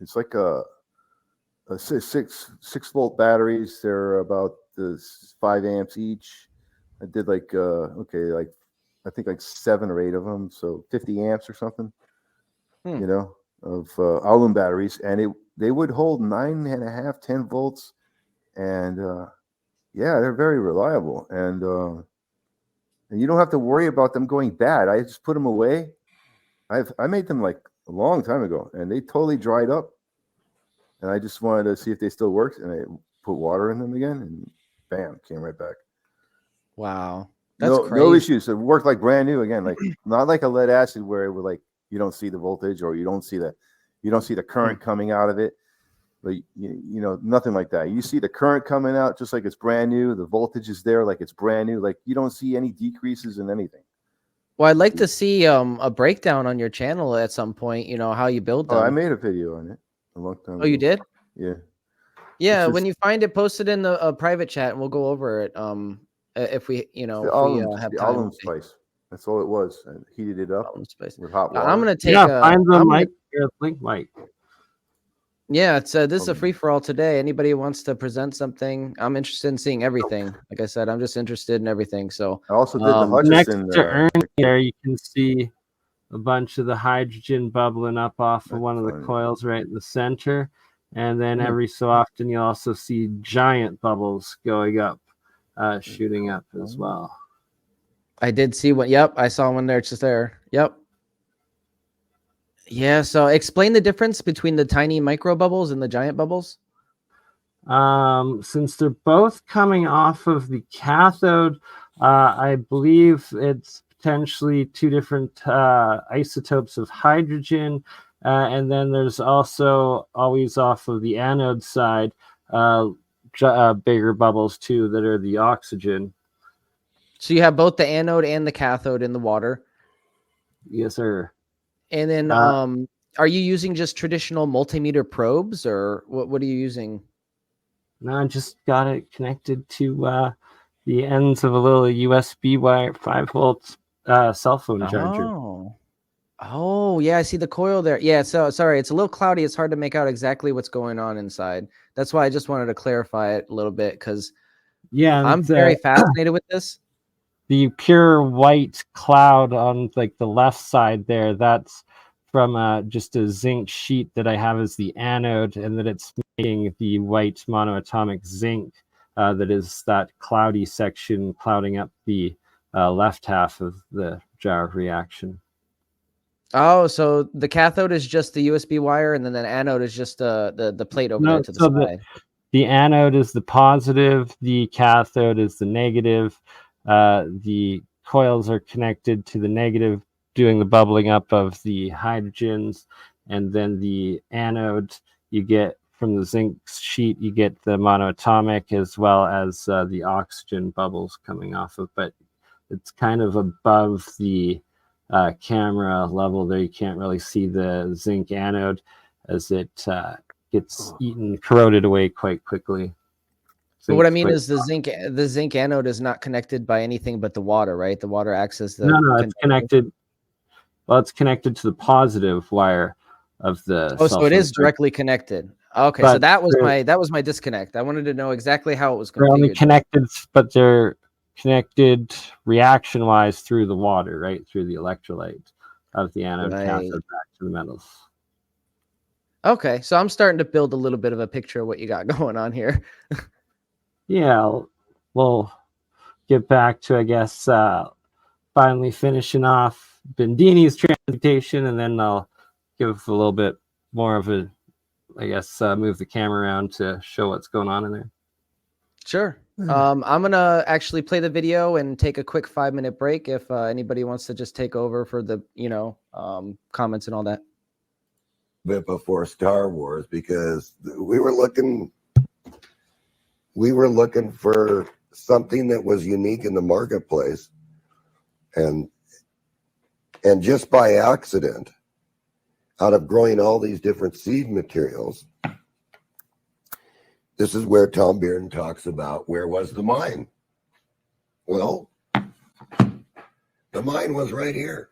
It's like a six volt batteries. They're about 5 amps each. I did like I think like 7 or 8 of them, so 50 amps or something. You know, of alum batteries, and they would hold 9.5, 10 volts, and yeah, they're very reliable, and you don't have to worry about them going bad. I just put them away. I made them like a long time ago, and they totally dried up. And I just wanted to see if they still worked, and I put water in them again, and bam, came right back. Wow, that's crazy. No issues. It worked like brand new again, like not like a lead acid where it would like you don't see the voltage or you don't see the current coming out of it. But you know, nothing like that. You see the current coming out just like it's brand new. The voltage is there like it's brand new. Like you don't see any decreases in anything. Well, I'd like to see a breakdown on your channel at some point. You know how you build them. Oh, I made a video on it a long time ago. Oh, you did? Yeah. Yeah. When you find it, post it in the private chat, and we'll go over it. If we, have time. Alum spice. That's all it was. I heated it up with hot water. I'm gonna take. Find the mic. Link mic. Yeah, it's this is a free for all today. Anybody who wants to present something, I'm interested in seeing everything. Like I said, I'm just interested in everything. So I also did the Hutchison. Next to Ernie there, you can see a bunch of the hydrogen bubbling up off of one of the coils right in the center, and then every so often you'll also see giant bubbles going up, shooting up as well. I did see one. Yep, I saw one there. It's just there. Yep. Yeah, so explain the difference between the tiny micro bubbles and the giant bubbles. Since they're both coming off of the cathode, I believe it's potentially 2 different isotopes of hydrogen, and then there's also always off of the anode side bigger bubbles too that are the oxygen. So you have both the anode and the cathode in the water. Yes, sir. And then, are you using just traditional multimeter probes, or what are you using? No, I just got it connected to the ends of a little USB wire, 5 volt cell phone charger. Oh, yeah, I see the coil there. Yeah, so sorry, it's a little cloudy. It's hard to make out exactly what's going on inside. That's why I just wanted to clarify it a little bit, because I'm very fascinated with this. The pure white cloud on like the left side there, that's from just a zinc sheet that I have as the anode, and that it's making the white monoatomic zinc that is that cloudy section clouding up the left half of the jar of reaction. Oh, so the cathode is just the USB wire, and then the anode is just the plate over there to the side. The anode is the positive, the cathode is the negative. The coils are connected to the negative, doing the bubbling up of the hydrogens, and then the anode you get from the zinc sheet, you get the monoatomic as well as the oxygen bubbles coming off of, but it's kind of above the camera level there. You can't really see the zinc anode as it gets corroded away quite quickly. So what I mean is the zinc anode is not connected by anything but the water, right? The water acts as the it's connected. Well, it's connected to the positive wire of the. Oh, so it is directly connected. Okay, but so that was my disconnect. I wanted to know exactly how it was configured. They're only connected, but they're connected reaction-wise through the water, right? Through the electrolyte of the anode cathode back to the metals. Okay, so I'm starting to build a little bit of a picture of what you got going on here. Yeah, we'll get back to, I guess, finally finishing off Bendini's transmutation, and then I'll give a little bit more of a, I guess, move the camera around to show what's going on in there. Sure. I'm going to actually play the video and take a quick 5-minute break if anybody wants to just take over for the, comments and all that. Bit before Star Wars, because we were looking for something that was unique in the marketplace, and just by accident, out of growing all these different seed materials, this is where Tom Bearden talks about where was the mine. Well, the mine was right here.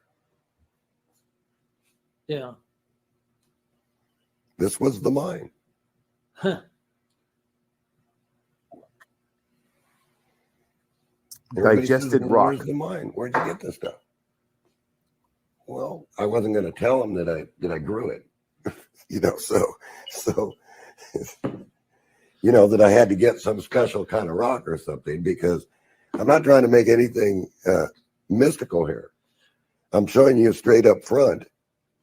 Yeah. This was the mine. Huh. Everybody says, Digested well, rock. where's the mine? Where'd you get this stuff? Well, I wasn't going to tell them that I grew it, so that I had to get some special kind of rock or something, because I'm not trying to make anything mystical here. I'm showing you straight up front.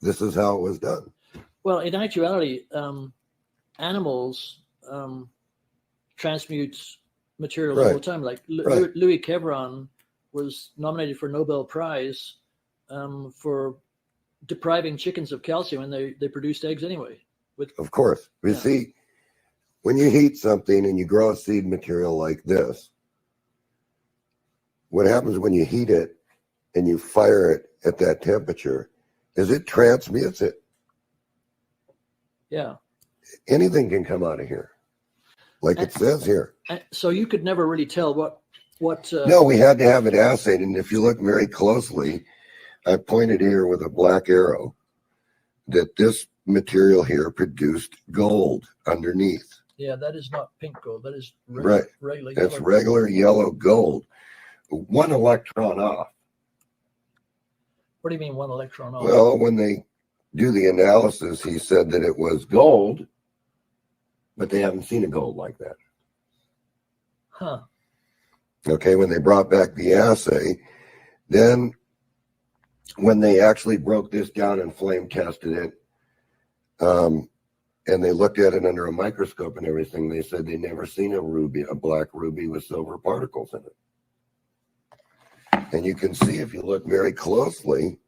This is how it was done. Well, in actuality, animals transmute materials all the time. Like Louis Kevron was nominated for a Nobel Prize for depriving chickens of calcium, and they produced eggs anyway. Of course. You see, when you heat something and you grow a seed material like this, what happens when you heat it and you fire it at that temperature is it transmutes it. Yeah. Anything can come out of here, like it says here. So you could never really tell what. No, we had to have it assayed, and if you look very closely, I pointed here with a black arrow that this material here produced gold underneath. Yeah, that is not pink gold. That is regular That's yellow regular yellow gold. 1 electron off. What do you mean 1 electron off? Well, when they do the analysis, he said that it was gold, but they haven't seen a gold like that. Huh. Okay, when they brought back the assay, then when they actually broke this down and flame tested it, and they looked at it under a microscope and everything, they said they never seen a black ruby with silver particles in it. And you can see, if you look very closely,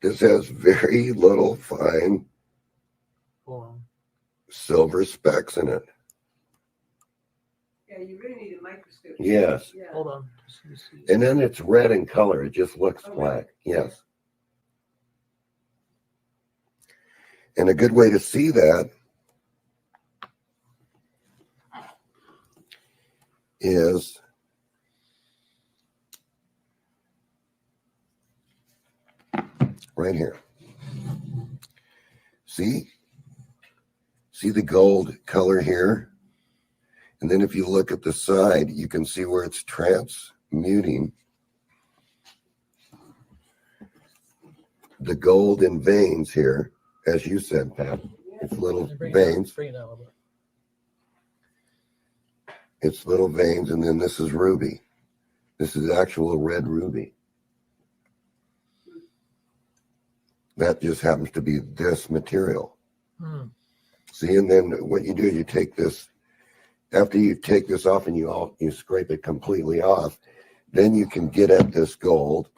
this has very little fine silver specks in it. Yeah, you really need a microscope. Yes. Yeah. Hold on. And then it's red in color. It just looks black. Yes. And a good way to see that is right here. See the gold color here? And then if you look at the side, you can see where it's transmuting the gold in veins here, as you said, Pat. It's little veins. Bring it down a little bit. It's little veins, and then this is ruby. This is actual red ruby. That just happens to be this material. See, and then what you do is you take this, after you take this off and you scrape it completely off, then you can get at this gold,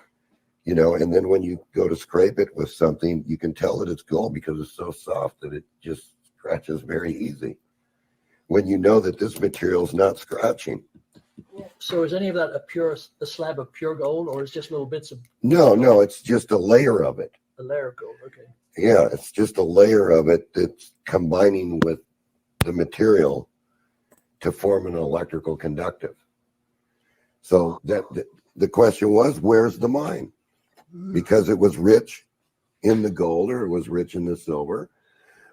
and then when you go to scrape it with something, you can tell that it's gold because it's so soft that it just scratches very easy. When you know that this material is not scratching. So is any of that a slab of pure gold, or is just little bits of? No, it's just a layer of it. A layer of gold, okay. Yeah, it's just a layer of it that's combining with the material to form an electrical conductive. So that the question was, where's the mine? Because it was rich in the gold, or it was rich in the silver,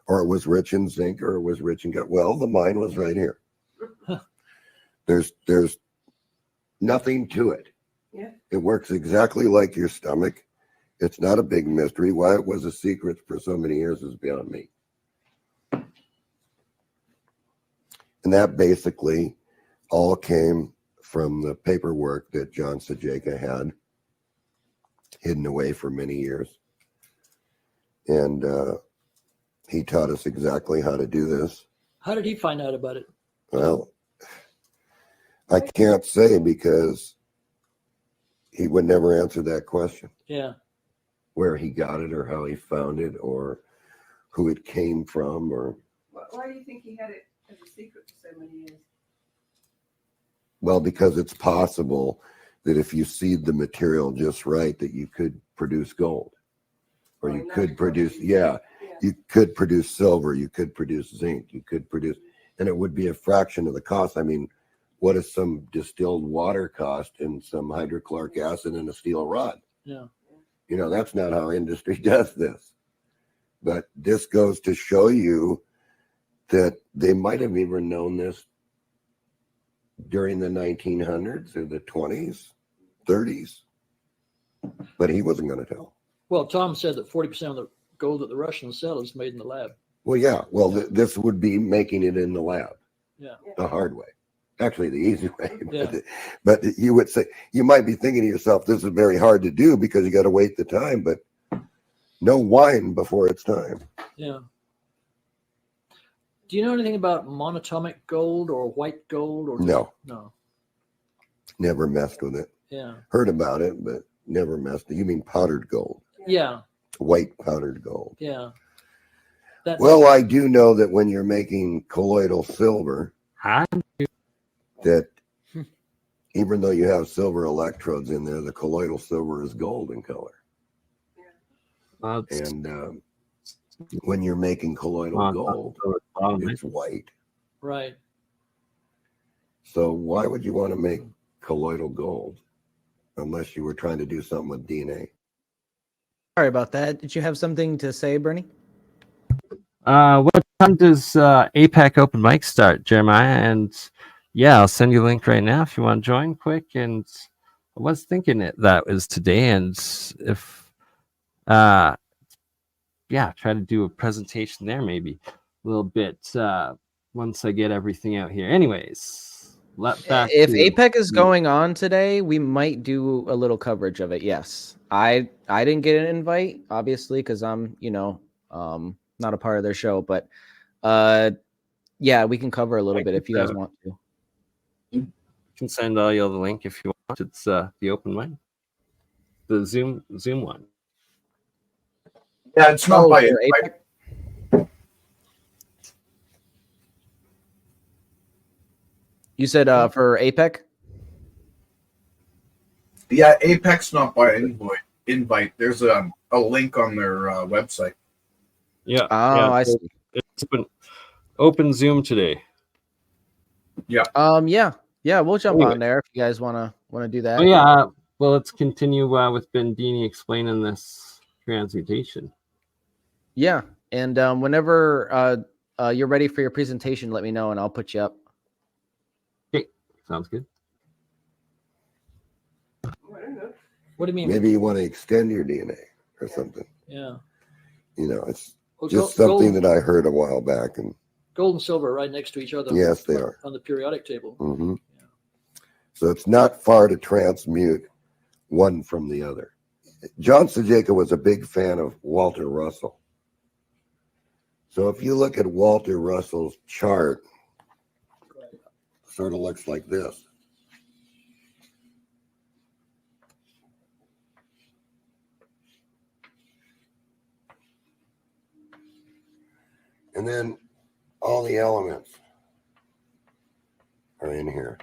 or it was rich in zinc, or it was rich in gold. Well, the mine was right here. There's nothing to it. Yeah. It works exactly like your stomach. It's not a big mystery. Why it was a secret for so many years is beyond me. And that basically all came from the paperwork that John Sajeka had hidden away for many years. And he taught us exactly how to do this. How did he find out about it? Well, I can't say, because he would never answer that question. Yeah. Where he got it, or how he found it, or who it came from, or. Why do you think he had it as a secret for so many years? Well, because it's possible that if you seed the material just right, that you could produce gold, or you could produce, you could produce silver, you could produce zinc, you could produce, and it would be a fraction of the cost. I mean, what does some distilled water cost and some hydrochloric acid and a steel rod? Yeah. That's not how industry does this. But this goes to show you that they might have even known this during the 1900s or the 20s, 30s, but he wasn't going to tell. Well, Tom said that 40% of the gold that the Russians sell is made in the lab. Well, yeah. Well, this would be making it in the lab. Yeah. The hard way. Actually, the easy way. Yeah. But you would say, you might be thinking to yourself, this is very hard to do because you got to wait the time, but no wine before it's time. Yeah. Do you know anything about monatomic gold or white gold? Or No. No. Never messed with it. Yeah. Heard about it, but never messed with it. You mean powdered gold? Yeah. White powdered gold. Yeah. Well, I do know that when you're making colloidal silver, that even though you have silver electrodes in there, the colloidal silver is gold in color. And when you're making colloidal gold, it's white. Right. So why would you want to make colloidal gold unless you were trying to do something with DNA? Sorry about that. Did you have something to say, Bernie? What time does APEC open mic start, Jeremiah? And yeah, I'll send you a link right now if you want to join quick. And I was thinking that was today, and if try to do a presentation there maybe a little bit once I get everything out here. Anyways, if APEC is going on today, we might do a little coverage of it. Yes, I didn't get an invite, obviously, because I'm not a part of their show, but yeah, we can cover a little bit if you guys want to. You can send all y'all the link if you want. It's the open mic, the Zoom one. Yeah, it's not by invite. You said for APEC? Yeah, APEC's not by invite. There's a link on their website. Yeah. Oh, yeah, I see. It's open Zoom today. Yeah. Yeah, we'll jump on there if you guys wanna do that. Oh yeah. Well, let's continue with Bendini explaining this transmutation. Yeah, and whenever you're ready for your presentation, let me know and I'll put you up. Okay, sounds good. What do you mean? Maybe you want to extend your DNA or something. Yeah. It's just something that I heard a while back. And gold and silver are right next to each other. Yes, they are. On the periodic table. Mm-hmm. Yeah. So it's not far to transmute one from the other. John Sajeka was a big fan of Walter Russell. So if you look at Walter Russell's chart, it sort of looks like this. And then all the elements are in here.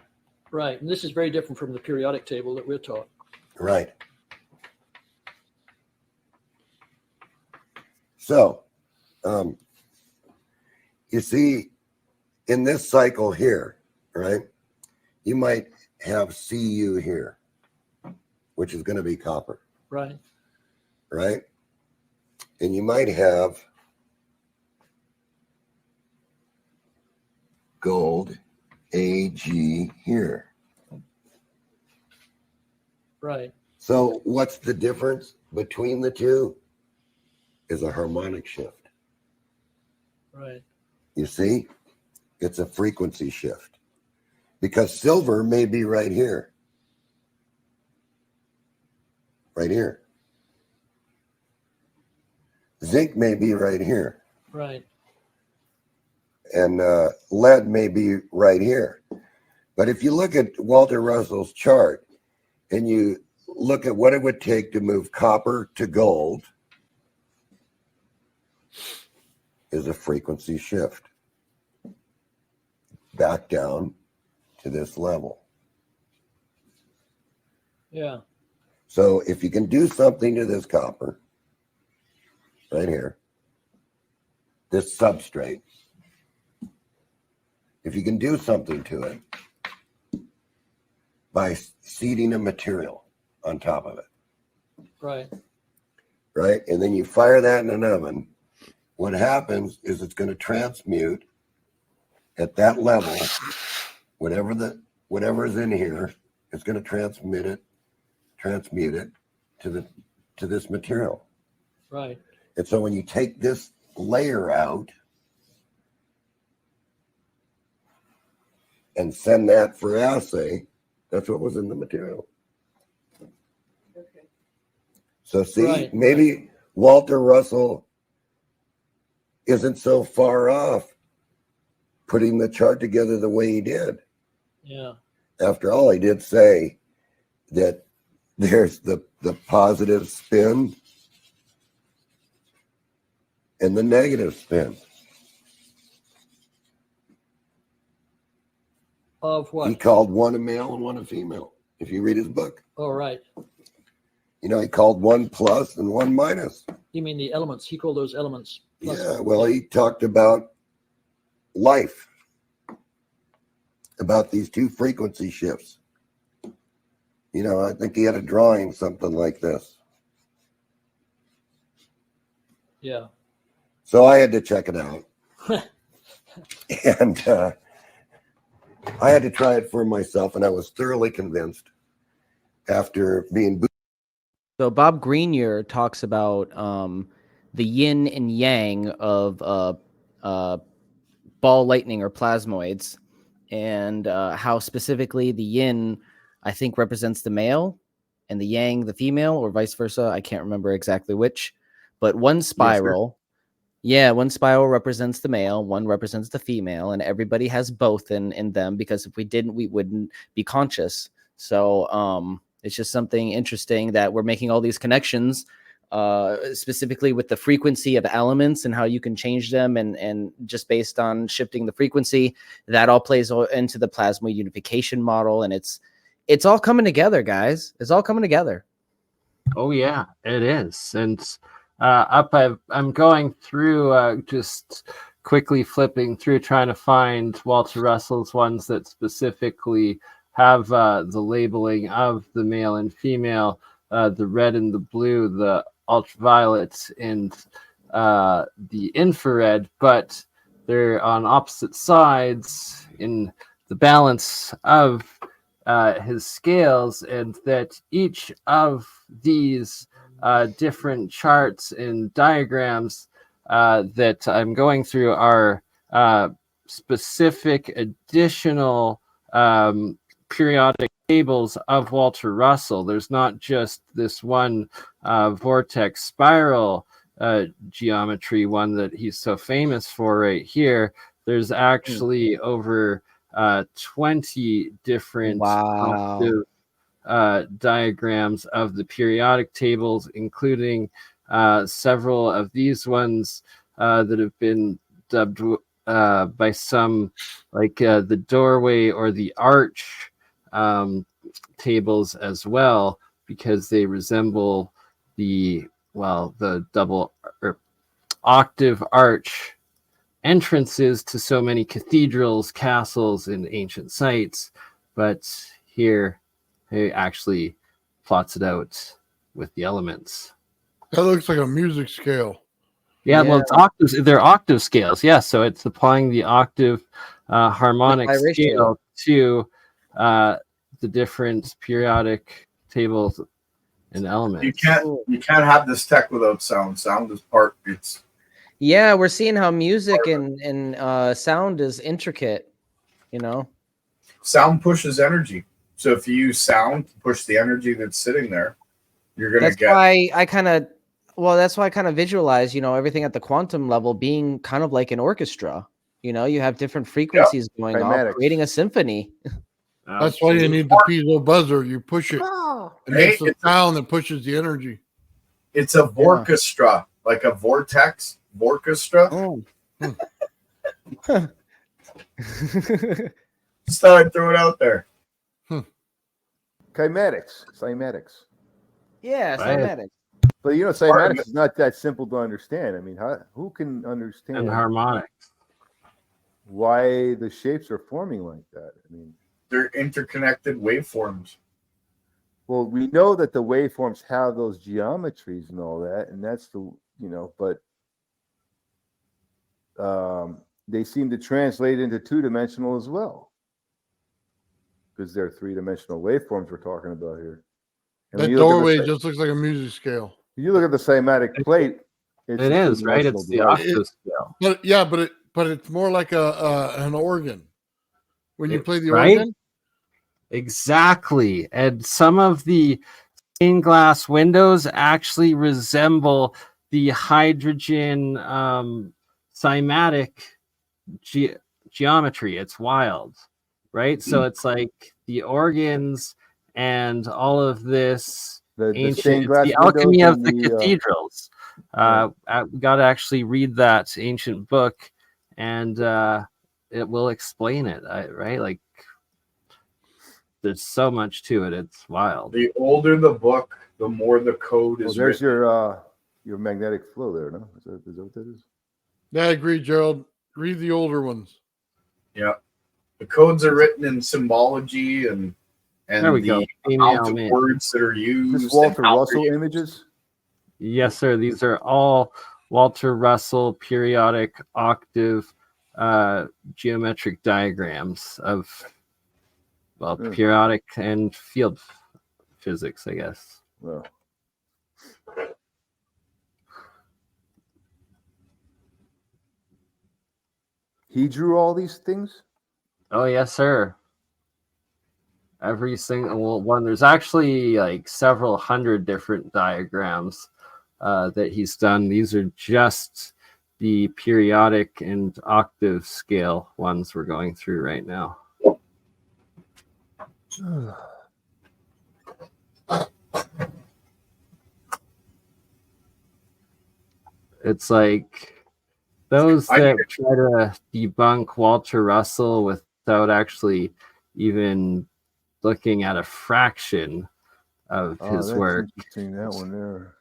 Right. And this is very different from the periodic table that we're taught. Right. So, you see, in this cycle here, right, you might have Cu here, which is going to be copper. Right. Right? And you might have gold Ag here. Right. So what's the difference between the two? Is a harmonic shift. Right. You see? It's a frequency shift. Because silver may be right here. Right here. Zinc may be right here. Right. And lead may be right here. But if you look at Walter Russell's chart and you look at what it would take to move copper to gold, is a frequency shift back down to this level. Yeah. So if you can do something to this copper right here, this substrate, if you can do something to it by seeding a material on top of it, Right. right? And then you fire that in an oven what happens is it's going to transmute at that level. Whatever is in here, it's going to transmute it to this material. Right. And so when you take this layer out and send that for assay, that's what was in the material. Okay. So see, maybe Walter Russell isn't so far off putting the chart together the way he did. Yeah. After all, he did say that there's the positive spin and the negative spin. Of what? He called one a male and one a female, if you read his book. Oh, right. You know, he called one plus and one minus. You mean the elements? He called those elements. Plus. Yeah, well, he talked about life, about these two frequency shifts. You know, I think he had a drawing something like this. Yeah. So I had to check it out. And I had to try it for myself, and I was thoroughly convinced after being. So Bob Grenier talks about the yin and yang of ball lightning or plasmoids, and how specifically the yin, I think, represents the male, and the yang the female, or vice versa. I can't remember exactly which, but one spiral. Yeah, one spiral represents the male, one represents the female, and everybody has both in them, because if we didn't, we wouldn't be conscious. So it's just something interesting that we're making all these connections, specifically with the frequency of elements and how you can change them, and just based on shifting the frequency, that all plays into the plasma unification model, and it's all coming together, guys. It's all coming together. Oh yeah, it is. And I'm going through, just quickly flipping through, trying to find Walter Russell's ones that specifically have the labeling of the male and female, the red and the blue, the ultraviolet and the infrared, but they're on opposite sides in the balance of his scales, and that each of these different charts and diagrams that I'm going through are specific additional periodic tables of Walter Russell. There's not just this one vortex spiral geometry one that he's so famous for right here. There's actually over 20 different octave diagrams of the periodic tables, including several of these ones that have been dubbed by some like the doorway or the arch tables as well, because they resemble the double or octave arch entrances to so many cathedrals, castles, and ancient sites. But here he actually plots it out with the elements. That looks like a music scale. Yeah, well, it's octaves. They're octave scales. Yeah, so it's applying the octave harmonic scale to the different periodic tables and elements. You can't have this tech without sound. Sound is part. Yeah, we're seeing how music and sound is intricate. You know, sound pushes energy. So if you use sound to push the energy that's sitting there, you're gonna get. That's why I kind of visualize, everything at the quantum level being kind of like an orchestra. You have different frequencies going on, creating a symphony. That's why you need the piezo buzzer. You push it, and it's the sound that pushes the energy. It's a vorchestra, like a vortex orchestra. Oh. Just thought I'd throw it out there. Cymatics. Yeah, cymatics. But cymatics is not that simple to understand. I mean, who can understand? And harmonics. Why the shapes are forming like that? I mean, they're interconnected waveforms. Well, we know that the waveforms have those geometries and all that, and that's but they seem to translate into two-dimensional as well, because they're three-dimensional waveforms we're talking about here. And That doorway just looks like a music scale. You look at the cymatic plate. It is, right? It's the octave scale. But it's more like an organ. When you play the right? organ? Exactly. And some of the stained glass windows actually resemble the hydrogen cymatic geometry. It's wild, right? So it's like the organs and all of this ancient, the alchemy of the cathedrals. Got to actually read that ancient book, and it will explain it, right? Like, there's so much to it. It's wild. The older the book, the more the code is. There's your magnetic flow there, no? Is that what that is? Yeah, I agree, Gerald. Read the older ones. Yeah, the codes are written in symbology and there we go. Amount of words that are used. This Walter Russell images? Yes, sir. These are all Walter Russell periodic octave geometric diagrams of, well, periodic and field physics, I guess. Well. He drew all these things? Oh, yes, sir. Every single one. There's actually like several hundred different diagrams that he's done. These are just the periodic and octave scale ones we're going through right now. It's like those that try to debunk Walter Russell without actually even looking at a fraction of his work. That one there.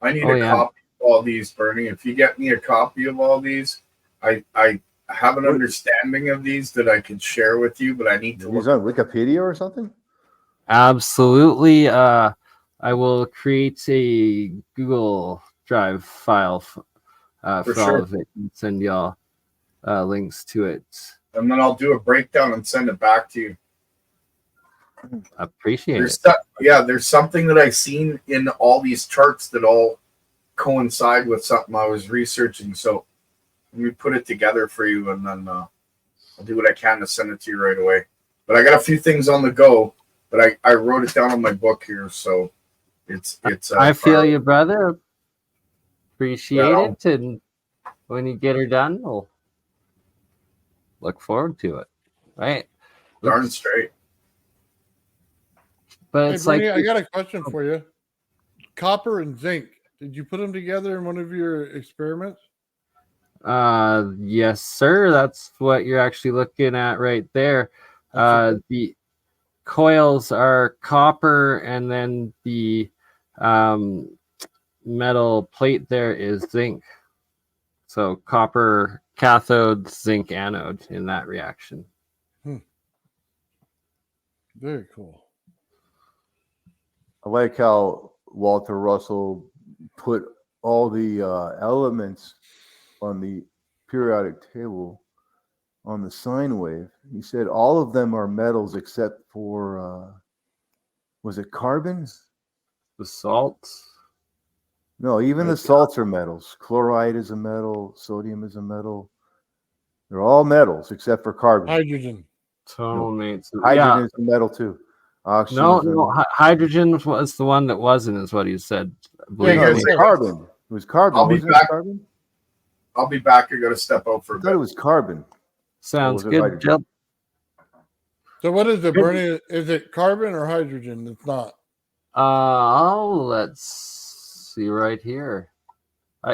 I need a copy of all these, Bernie. If you get me a copy of all these, I have an understanding of these that I can share with you, but I need to look on Wikipedia or something. Absolutely. I will create a Google Drive file for all of it and send y'all links to it. And then I'll do a breakdown and send it back to you. Appreciate it. There's something that I've seen in all these charts that all coincide with something I was researching. So let me put it together for you, and then I'll do what I can to send it to you right away. But I got a few things on the go, but I wrote it down on my book here, so it's. I feel you, brother. Appreciate it, and when you get her done, we'll look forward to it. Right? Darn straight. But it's Bernie, like I got a question for you. Copper and zinc. Did you put them together in one of your experiments? Yes, sir. That's what you're actually looking at right there. The coils are copper, and then the metal plate there is zinc. So copper cathode, zinc anode in that reaction. Very cool. I like how Walter Russell put all the elements on the periodic table on the sine wave. He said all of them are metals except for, was it carbon? The salts? No, even the salts are metals. Chloride is a metal. Sodium is a metal. They're all metals except for carbon. Hydrogen. Tonates. Hydrogen is a metal too. Oxygen. No, hydrogen was the one that wasn't, is what he said. It was carbon. It was carbon. I'll be back. Carbon? I'll be back. I got to step out for a bit. It was carbon. Sounds good. Yep. So what is it, Bernie? Is it carbon or hydrogen? It's not. Let's see right here.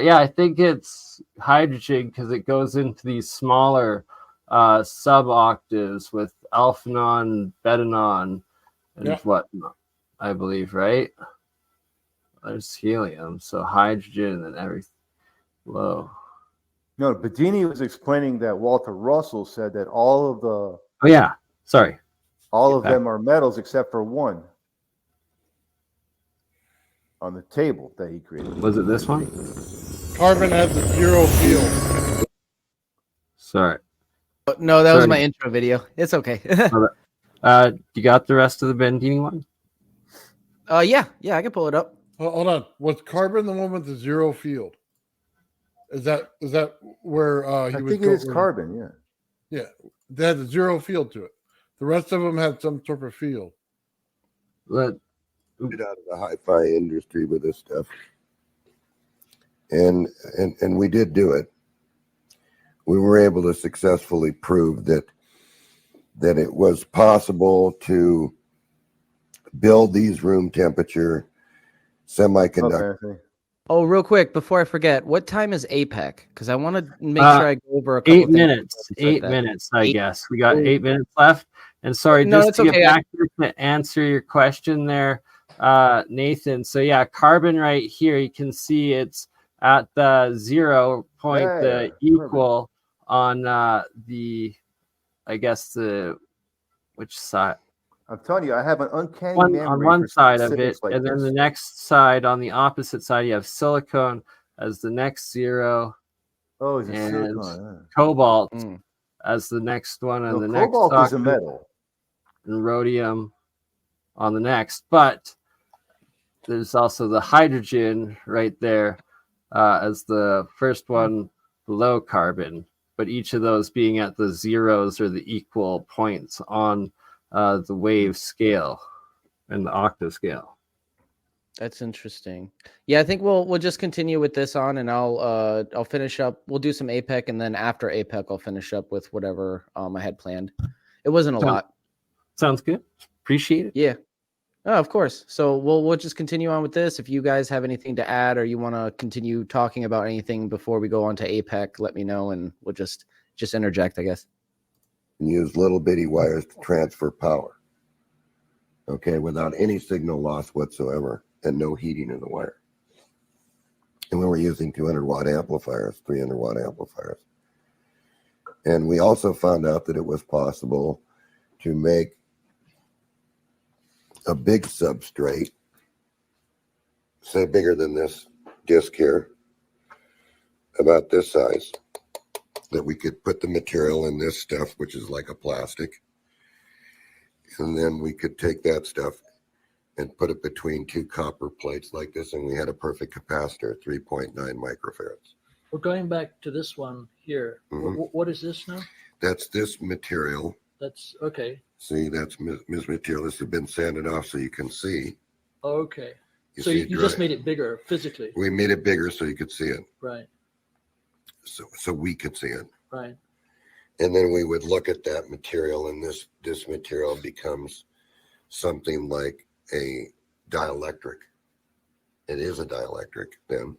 Yeah, I think it's hydrogen because it goes into these smaller sub-octaves with alphanon, betanon, and whatnot, I believe, right? There's helium, so hydrogen and everything. Whoa. No, Bendini was explaining that Walter Russell said that all of the... Oh, yeah. Sorry. All of them are metals except for one on the table that he created. Was it this one? Carbon has a zero field. Sorry. No, that was my intro video. It's okay. You got the rest of the Bendini one? Yeah, I can pull it up. Hold on. Was carbon the one with the zero field? Is that where I think it is carbon. Yeah. Yeah, they had a zero field to it. The rest of them had some sort of field. Get out of the hi-fi industry with this stuff, and we did do it. We were able to successfully prove that it was possible to build these room temperature semiconductors. Okay. Oh, real quick before I forget, what time is APEC? Because I want to make sure I go over a couple 8 minutes. 8 minutes, I guess. We got 8 minutes left. And sorry, No, just to get back to answer your question there, Nathan. So yeah, carbon right here, you can see it's at the 0 point, the equal on the, I guess which side? I'm telling you, I have an uncanny memory on one for side of it, specifics like and then this. the next side, on the opposite side, you have silicon as the next 0. Oh, is it and silicon? cobalt as the next one, and the next cobalt is a metal. And rhodium on the next. But there's also the hydrogen right there as the first one below carbon. But each of those being at the zeros or the equal points on the wave scale and the octave scale. That's interesting. Yeah, I think we'll just continue with this on, and I'll finish up. We'll do some APEC, and then after APEC, I'll finish up with whatever I had planned. It wasn't a lot. Sounds good. Appreciate it. Yeah. Oh, of course. So we'll just continue on with this. If you guys have anything to add, or you want to continue talking about anything before we go on to APEC, let me know, and we'll just interject, I guess. Use little bitty wires to transfer power. Okay, without any signal loss whatsoever, and no heating in the wire. And we were using 200-watt amplifiers, 300-watt amplifiers. And we also found out that it was possible to make a big substrate, say bigger than this disc here, about this size, that we could put the material in this stuff, which is like a plastic. And then we could take that stuff and put it between two copper plates like this, and we had a perfect capacitor, 3.9 microfarads. We're going back to this one here. Mm-hmm. What is this now? That's this material. That's okay. See, that's this material. This has been sanded off so you can see. Okay. So you just made it bigger physically. We made it bigger so you could see it. Right. So we could see it. Right. And then we would look at that material, and this material becomes something like a dielectric. It is a dielectric then.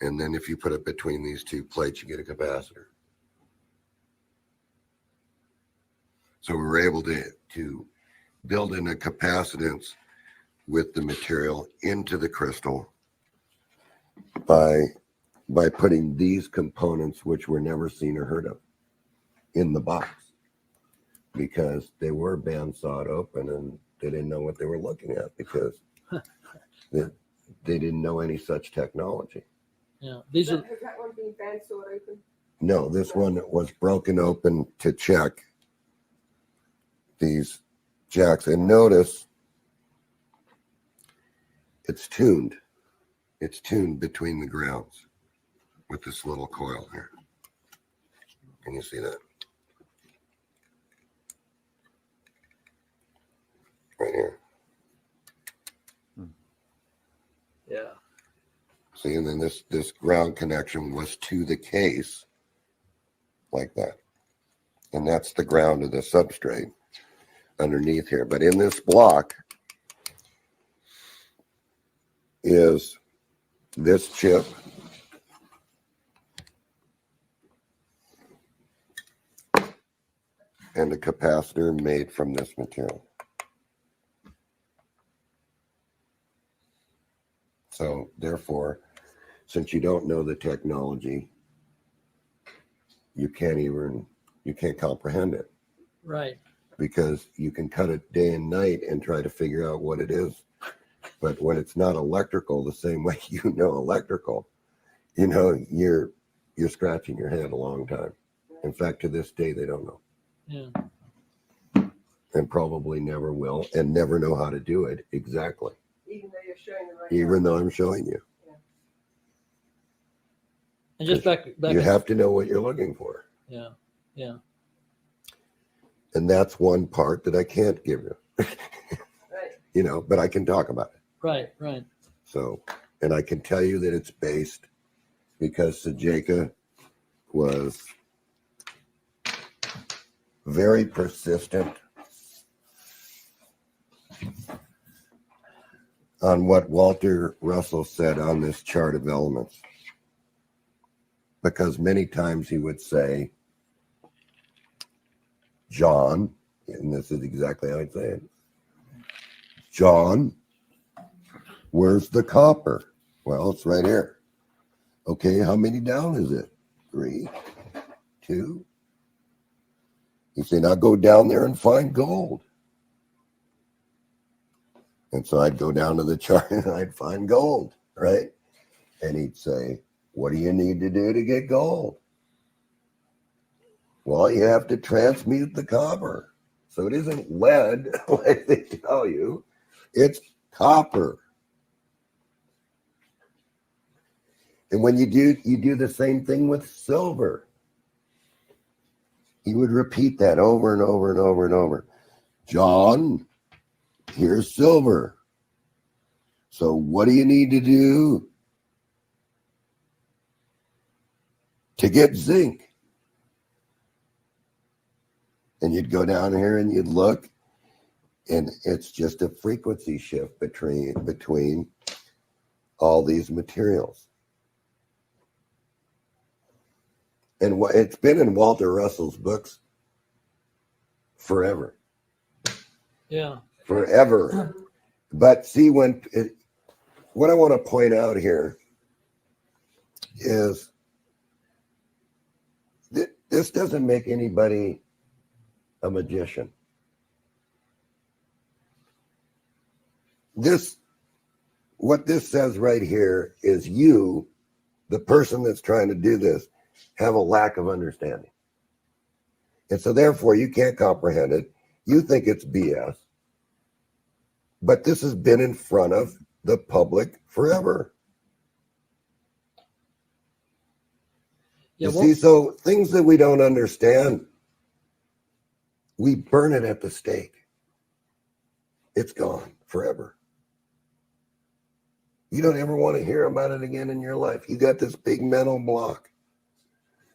And then if you put it between these two plates, you get a capacitor. So we were able to build in a capacitance with the material into the crystal by putting these components, which were never seen or heard of, in the box, because they were bandsawed open and they didn't know what they were looking at, because they didn't know any such technology. Yeah, Has that one been bandsawed open? No, this one was broken open to check these jacks. And notice it's tuned. It's tuned between the grounds with this little coil here. Can you see that? Right here. Yeah. See, and then this ground connection was to the case like that. And that's the ground of the substrate underneath here. But in this block is this chip and a capacitor made from this material. So therefore, since you don't know the technology, you can't comprehend it. Right. Because you can cut it day and night and try to figure out what it is. But when it's not electrical, the same way you know electrical, you're scratching your head a long time. In fact, to this day, they don't know. Yeah. And probably never will, and never know how to do it exactly. Even though you're showing the right. Even though I'm showing you. And just back You have to know what you're looking for. Yeah. Yeah. And that's one part that I can't give you. Right. You know, but I can talk about it. Right. Right. So, and I can tell you that it's based because Sajeka was very persistent on what Walter Russell said on this chart of elements. Because many times he would say, John, and this is exactly how I'd say it, John, where's the copper? Well, it's right here. Okay, how many down is it? 3, 2. He said, now go down there and find gold. And so I'd go down to the chart and I'd find gold, right? And he'd say, what do you need to do to get gold? Well, you have to transmute the copper. So it isn't lead, like they tell you. It's copper. And when you do the same thing with silver. He would repeat that over and over and over and over. John, here's silver. So what do you need to do to get zinc? And you'd go down here and you'd look, and it's just a frequency shift between all these materials. And it's been in Walter Russell's books forever. Yeah. Forever. But see, what I want to point out here is this doesn't make anybody a magician. What this says right here is you, the person that's trying to do this, have a lack of understanding. And so therefore you can't comprehend it. You think it's BS. But this has been in front of the public forever. Yeah, You see, so things that we don't understand, we burn it at the stake. It's gone forever. You don't ever want to hear about it again in your life. You got this big mental block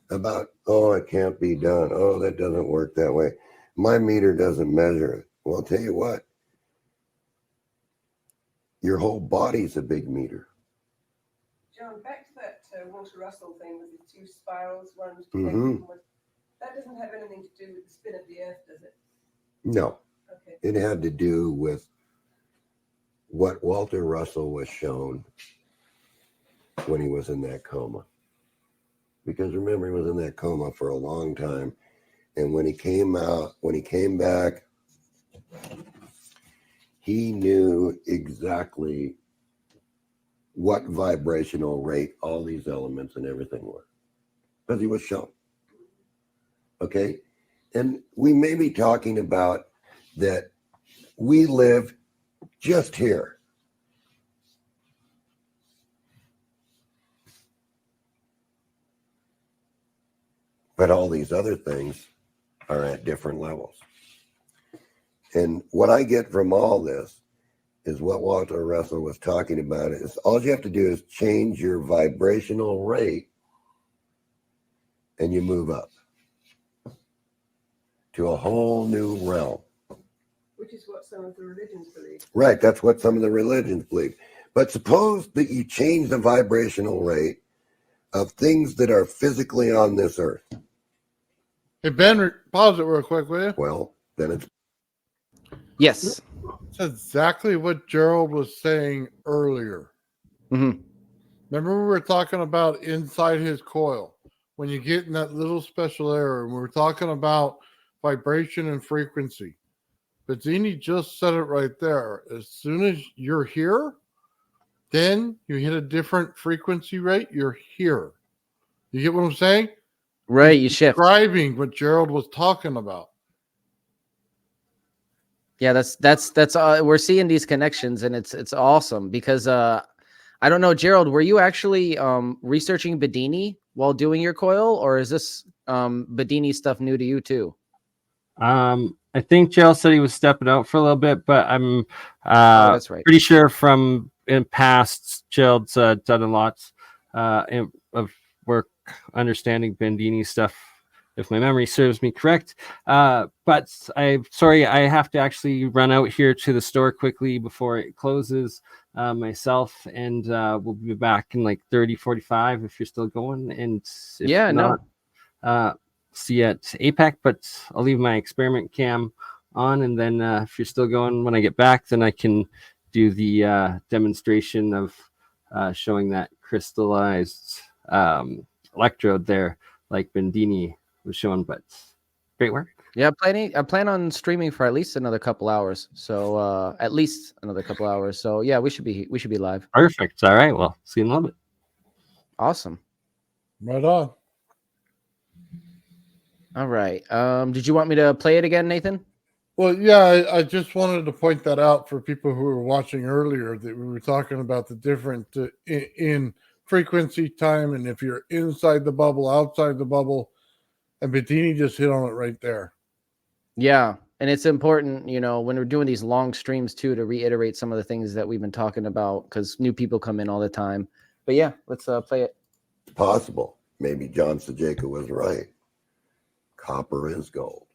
about, oh, it can't be done. Oh, that doesn't work that way. My meter doesn't measure it. Well, I'll tell you what. Your whole body's a big meter. John, back to that Walter Russell thing with the 2 spirals, one was Mm-hmm. that doesn't have anything to do with the spin of the earth, does it? No. Okay. It had to do with what Walter Russell was shown when he was in that coma. Because remember, he was in that coma for a long time. And when he came back, he knew exactly what vibrational rate all these elements and everything were. Because he was shown. Okay? And we may be talking about that we live just here. But all these other things are at different levels. And what I get from all this is what Walter Russell was talking about is all you have to do is change your vibrational rate and you move up to a whole new realm. Which is what some of the religions believe. Right, that's what some of the religions believe. But suppose that you change the vibrational rate of things that are physically on this earth. Hey, Ben, pause it real quick, will you? Well, then it's Yes. That's exactly what Gerald was saying earlier. Mm-hmm. Remember we were talking about inside his coil, when you get in that little special area, and we were talking about vibration and frequency. Bendini just said it right there. As soon as you're here, then you hit a different frequency rate, you're here. You get what I'm saying? Right, you shift. Describing what Gerald was talking about. Yeah, that's we're seeing these connections, and it's awesome because I don't know, Gerald, were you actually researching Bendini while doing your coil, or is this Bendini stuff new to you too? I think Gerald said he was stepping out for a little bit, but I'm that's right. pretty sure from in past Gerald's done a lot of work understanding Bendini stuff, if my memory serves me correct. But I'm sorry, I have to actually run out here to the store quickly before it closes myself, and we'll be back in like 30-45 if you're still going, and if not, see you at APEC, but I'll leave my experiment cam on, and then if you're still going when I get back, then I can do the demonstration of showing that crystallized electrode there, like Bendini was showing. But great work. Yeah, I plan on streaming for at least another couple hours. So at least another couple hours. So yeah, we should be live. Perfect. All right. Well, see you in a little bit. Awesome. Right on. All right. Did you want me to play it again, Nathan? Well, yeah, I just wanted to point that out for people who were watching earlier, that we were talking about the different in frequency, time, and if you're inside the bubble, outside the bubble, and Bendini just hit on it right there. Yeah, and it's important, when we're doing these long streams too, to reiterate some of the things that we've been talking about, because new people come in all the time. But yeah, let's play it. It's possible. Maybe John Sajeka was right. Copper is gold.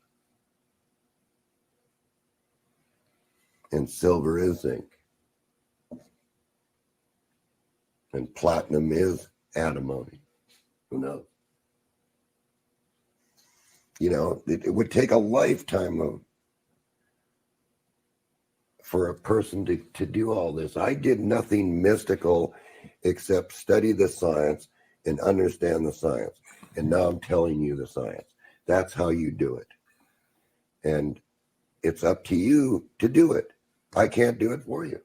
And silver is zinc. And platinum is antimony. Who knows? It would take a lifetime for a person to do all this. I did nothing mystical except study the science and understand the science. And now I'm telling you the science. That's how you do it. And it's up to you to do it. I can't do it for you.